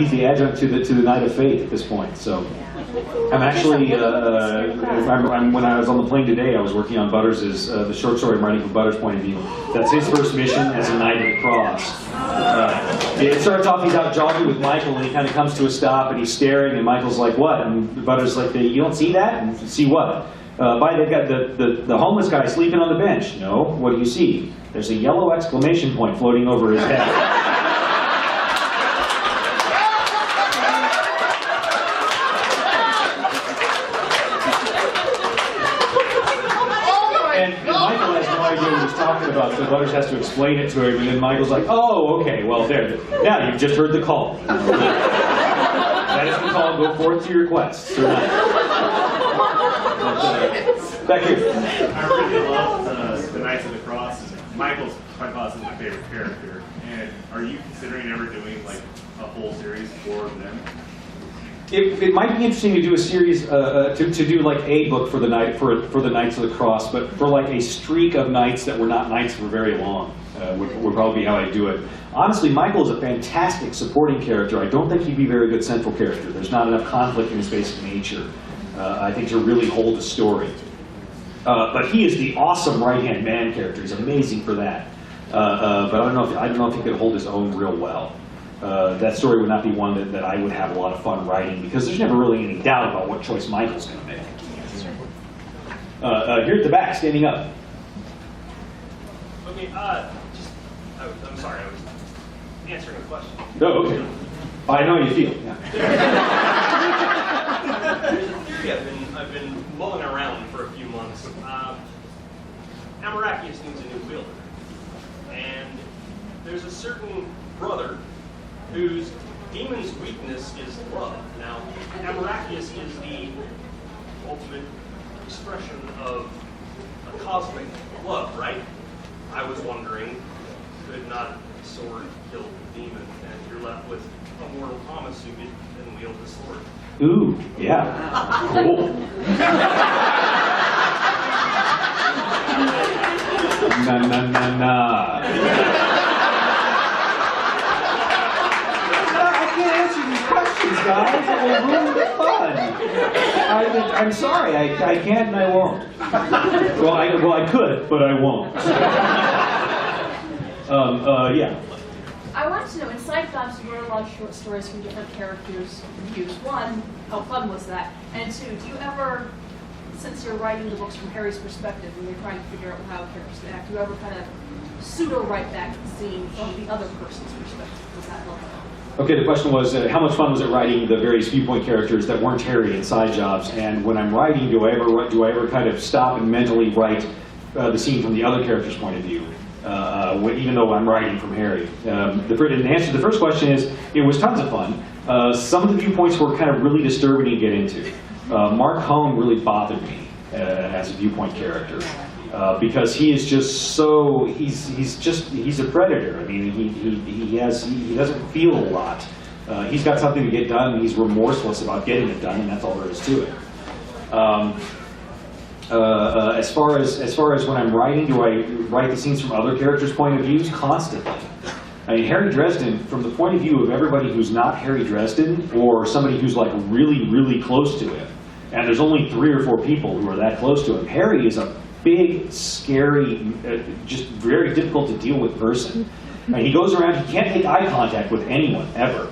he's the adjunct to the Knight of Fate at this point. So I'm actually when I was on the plane today, I was working on Butters' the short story I'm writing from Butters' point of view. That's his first mission as a Knight of the Cross. It starts off, he's out jogging with Michael, and he kind of comes to a stop, and he's staring, and Michael's like, "What?" And Butters' like, "You don't see that?" And see what? They've got the homeless guy sleeping on the bench. No, what do you see? There's a yellow exclamation point floating over his head. About, so Butters has to explain it to him, and then Michael's like, "Oh, okay, well, there. Now you've just heard the call. That is the call. Go forth to your quest." Back here. I really love the Knights of the Cross. Michael's by possibly my favorite character. And are you considering ever doing like a whole series for them? It might be interesting to do a series, to do like a book for the Knights of the Cross, but for like a streak of knights that were not knights for very long would probably be how I do it. Honestly, Michael is a fantastic supporting character. I don't think he'd be a very good central character. There's not enough conflict in his basic nature, I think, to really hold a story. But he is the awesome right-hand man character. He's amazing for that. But I don't know if he could hold his own real well. That story would not be one that I would have a lot of fun writing, because there's never really any doubt about what choice Michael's going to make. Here at the back, standing up. Okay, I'm sorry, I was answering a question. Oh, okay. I know how you feel. Yeah. There's a theory I've been mulling around for a few months. Amarachius needs a new wielder, and there's a certain brother whose demon's weakness is love. Now, Amarachius is the ultimate expression of a cosmic love, right? I was wondering, could not a sword kill the demon, and you're left with a mortal Thomas who can wield the sword? Ooh, yeah. Cool. Nah. I can't answer these questions, guys. It will ruin the fun. I'm sorry, I can't and I won't. Well, I could, but I won't. Yeah. I wanted to know, in Cyclops, you wrote a lot of short stories from different characters' views. One, how fun was that? And two, do you ever, since you're writing the books from Harry's perspective and you're trying to figure out how characters act, do you ever kind of pseudo-write back the scene from the other person's perspective? Does that help? Okay, the question was, how much fun was it writing the various viewpoint characters that weren't Harry in side jobs? And when I'm writing, do I ever kind of stop and mentally write the scene from the other character's point of view? Even though I'm writing from Harry. The answer to the first question is, it was tons of fun. Some of the viewpoints were kind of really disturbing to get into. Mark Hone really bothered me as a viewpoint character. Because he is just so, he's a predator. I mean, he doesn't feel a lot. He's got something to get done, and he's remorseless about getting it done, and that's all there is to it. As far as when I'm writing, do I write the scenes from other characters' point of views? Constantly. I mean, Harry Dresden, from the point of view of everybody who's not Harry Dresden, or somebody who's like really, really close to him, and there's only 3 or 4 people who are that close to him, Harry is a big, scary, just very difficult to deal with person. I mean, he goes around, he can't make eye contact with anyone, ever.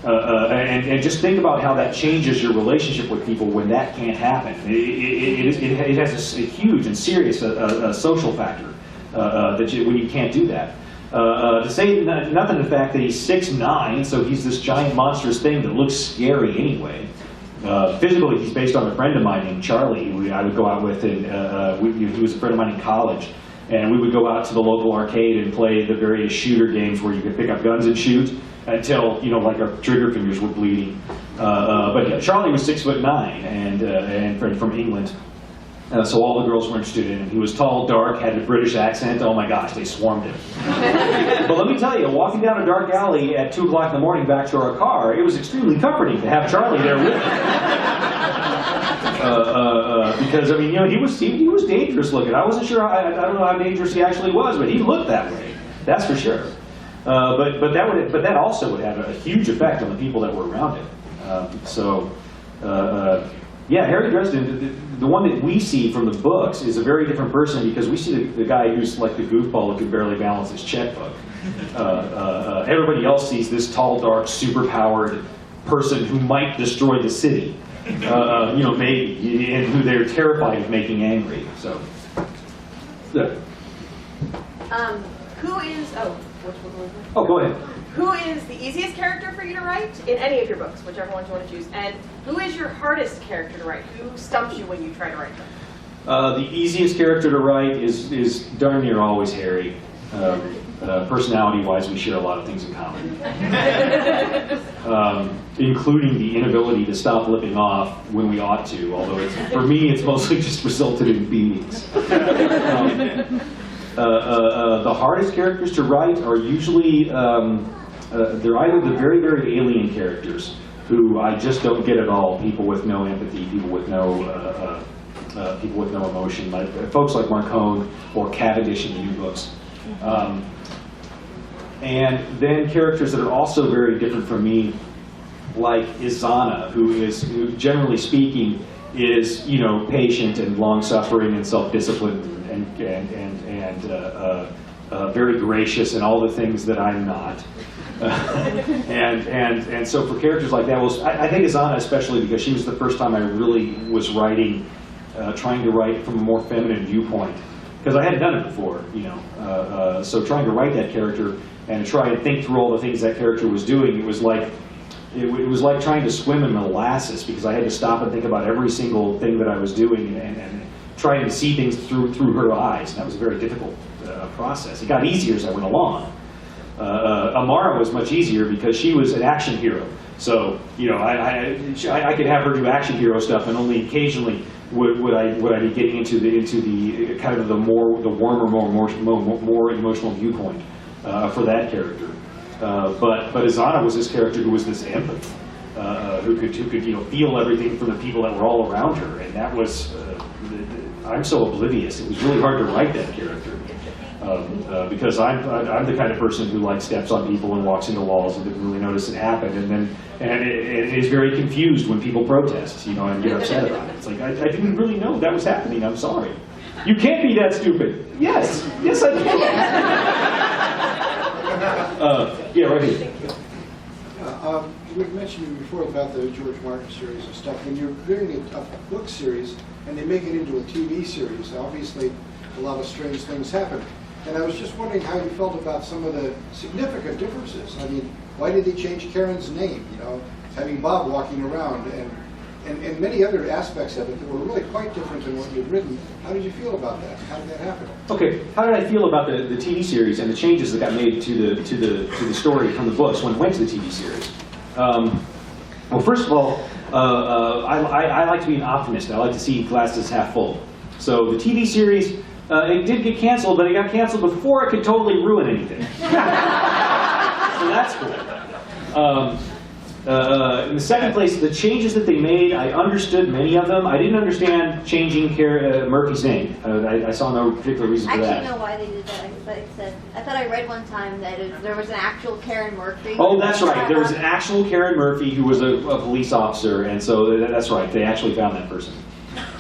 And just think about how that changes your relationship with people when that can't happen. It has a huge and serious social factor when you can't do that. To say nothing of the fact that he's 6'9", so he's this giant monstrous thing that looks scary anyway. Physically, he's based on a friend of mine named Charlie, who I would go out with, and he was a friend of mine in college. And we would go out to the local arcade and play the various shooter games where you could pick up guns and shoot until, like our trigger fingers were bleeding. But yeah, Charlie was 6'9", and from England. So all the girls were interested in him. He was tall, dark, had a British accent. Oh my gosh, they swarmed him. But let me tell you, walking down a dark alley at 2 o'clock in the morning back to our car, it was extremely comforting to have Charlie there with me. Because I mean, he was dangerous looking. I wasn't sure. I don't know how dangerous he actually was, but he looked that way. That's for sure. But that also would have a huge effect on the people that were around him. Yeah, Harry Dresden, the one that we see from the books is a very different person, because we see the guy who's like the goofball who can barely balance his checkbook. Everybody else sees this tall, dark, super-powered person who might destroy the city, maybe, and who they're terrified of making angry. So, yeah. Who is, which one was it? Oh, go ahead. Who is the easiest character for you to write in any of your books, whichever ones you want to choose? And who is your hardest character to write? Who stumps you when you try to write them? The easiest character to write is darn near always Harry. Personality-wise, we share a lot of things in common, including the inability to stop lipping off when we ought to. Although for me, it's mostly just resulted in beatings. The hardest characters to write are usually they're either the very, very alien characters who I just don't get at all. People with no empathy, people with no emotion, like folks like Marcone or Cavendish in the new books. And then characters that are also very different from me, like Izana, who generally speaking is patient and long-suffering and self-disciplined and very gracious and all the things that I'm not. And so for characters like that, I think Izana especially, because she was the first time I really was writing, trying to write from a more feminine viewpoint, because I hadn't done it before, so trying to write that character and to try and think through all the things that character was doing, it was like trying to swim in molasses, because I had to stop and think about every single thing that I was doing and trying to see things through her eyes. And that was a very difficult process. It got easier as I went along. Amara was much easier because she was an action hero. So I could have her do action hero stuff, and only occasionally would I be getting into the kind of the warmer, more emotional viewpoint for that character. But Izana was this character who was this empath, who could feel everything from the people that were all around her, and that was I'm so oblivious. It was really hard to write that character. Because I'm the kind of person who steps on people and walks into walls and didn't really notice it happen, and is very confused when people protest, and get upset about it. It's like I didn't really know that was happening. I'm sorry. You can't be that stupid. Yes, I can. Yeah, right here. We've mentioned before about the George Martin series and stuff. When you're doing a book series and they make it into a TV series, obviously a lot of strange things happen. And I was just wondering how you felt about some of the significant differences. I mean, why did they change Karen's name? Having Bob walking around and many other aspects of it that were really quite different than what you'd written. How did you feel about that? How did that happen? Okay, how did I feel about the TV series and the changes that got made to the story from the books when it went to the TV series? Well, first of all, I like to be an optimist. I like to see glasses half full. So the TV series, it did get canceled, but it got canceled before it could totally ruin anything. So that's cool. In the second place, the changes that they made, I understood many of them. I didn't understand changing Murphy's name. I saw no particular reason for that. I actually know why they did that. I thought I read one time that there was an actual Karen Murphy. Oh, that's right. There was an actual Karen Murphy who was a police officer, and so that's right. They actually found that person.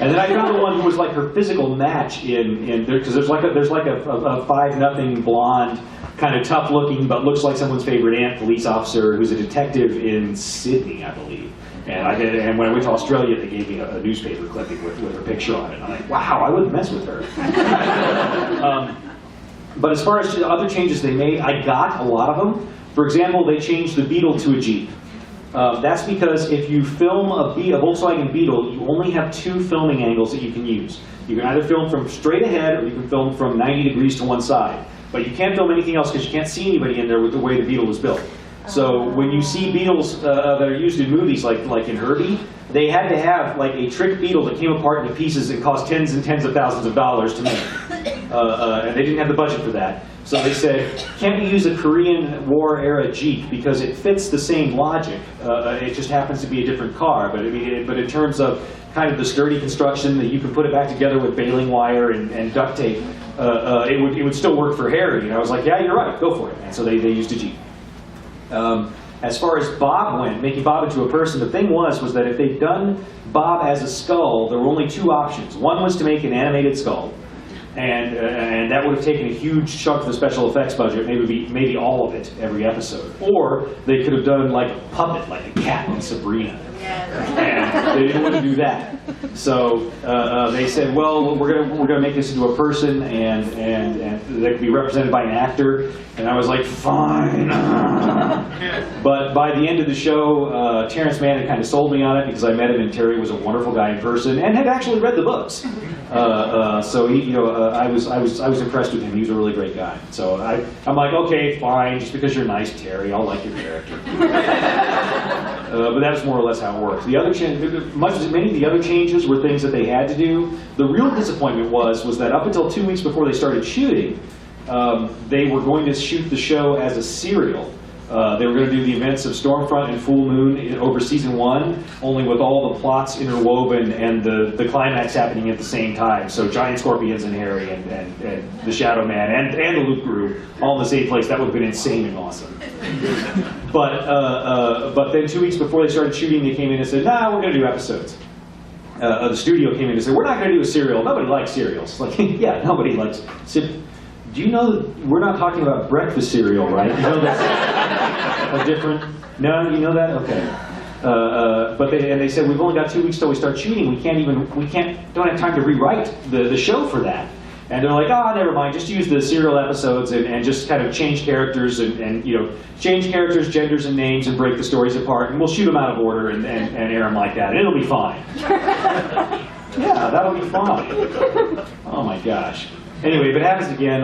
And then I found the one who was like her physical match in there, because there's like a 5-0 blonde, kind of tough looking, but looks like someone's favorite aunt police officer who's a detective in Sydney, I believe. And when I went to Australia, they gave me a newspaper clipping with her picture on it. And I'm like, wow, I wouldn't mess with her. But as far as the other changes they made, I got a lot of them. For example, they changed the Beetle to a Jeep. That's because if you film a Volkswagen Beetle, you only have 2 filming angles that you can use. You can either film from straight ahead, or you can film from 90 degrees to one side. But you can't film anything else because you can't see anybody in there with the way the Beetle was built. So when you see Beetles that are used in movies, like in Herbie, they had to have a trick Beetle that came apart into pieces and cost tens and tens of thousands of dollars to make. And they didn't have the budget for that. So they said, can't we use a Korean War era Jeep because it fits the same logic? It just happens to be a different car. But in terms of kind of the sturdy construction that you can put it back together with baling wire and duct tape, it would still work for Harry. And I was like, yeah, you're right, go for it. And so they used a G. As far as Bob went, making Bob into a person, the thing was that if they'd done Bob as a skull, there were only two options. One was to make an animated skull, and that would have taken a huge chunk of the special effects budget, maybe all of it every episode. Or they could have done like a puppet, like a cat in Sabrina. And they didn't want to do that. So they said, well, we're gonna make this into a person, and they could be represented by an actor. And I was like, fine. But by the end of the show, Terrence Mann had kind of sold me on it because I met him, and Terry was a wonderful guy in person and had actually read the books. So he, I was impressed with him. He was a really great guy. So I'm like, okay, fine. Just because you're nice, Terry, I'll like your character. But that was more or less how it worked. The other many of the other changes were things that they had to do. The real disappointment was that up until 2 weeks before they started shooting, they were going to shoot the show as a serial. They were going to do the events of Stormfront and Full Moon over season 1, only with all the plots interwoven and the climax happening at the same time. So Giant Scorpions and Harry and the Shadow Man and the Loop Group all in the same place. That would have been insane and awesome. But then 2 weeks before they started shooting, they came in and said, nah, we're going to do episodes. The studio came in and said, we're not going to do a serial. Nobody likes serials. Like, yeah, nobody likes serials. Do you know that we're not talking about breakfast cereal, right? You know that's a different. No, you know that? Okay. But they said we've only got 2 weeks till we start shooting. Don't have time to rewrite the show for that. And they're like, oh, never mind. Just use the serial episodes and just kind of change characters and change characters, genders, and names and break the stories apart, and we'll shoot them out of order and air them like that, and it'll be fine. Yeah, that'll be fine. Oh my gosh. Anyway, if it happens again,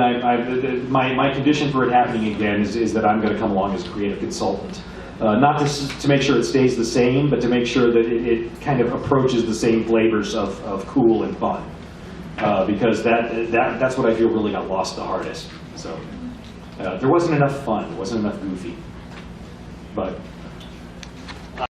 my condition for it happening again is that I'm going to come along as a creative consultant. Not to make sure it stays the same, but to make sure that it kind of approaches the same flavors of cool and fun. Because that's what I feel really got lost the hardest. So there wasn't enough fun, there wasn't enough goofy. But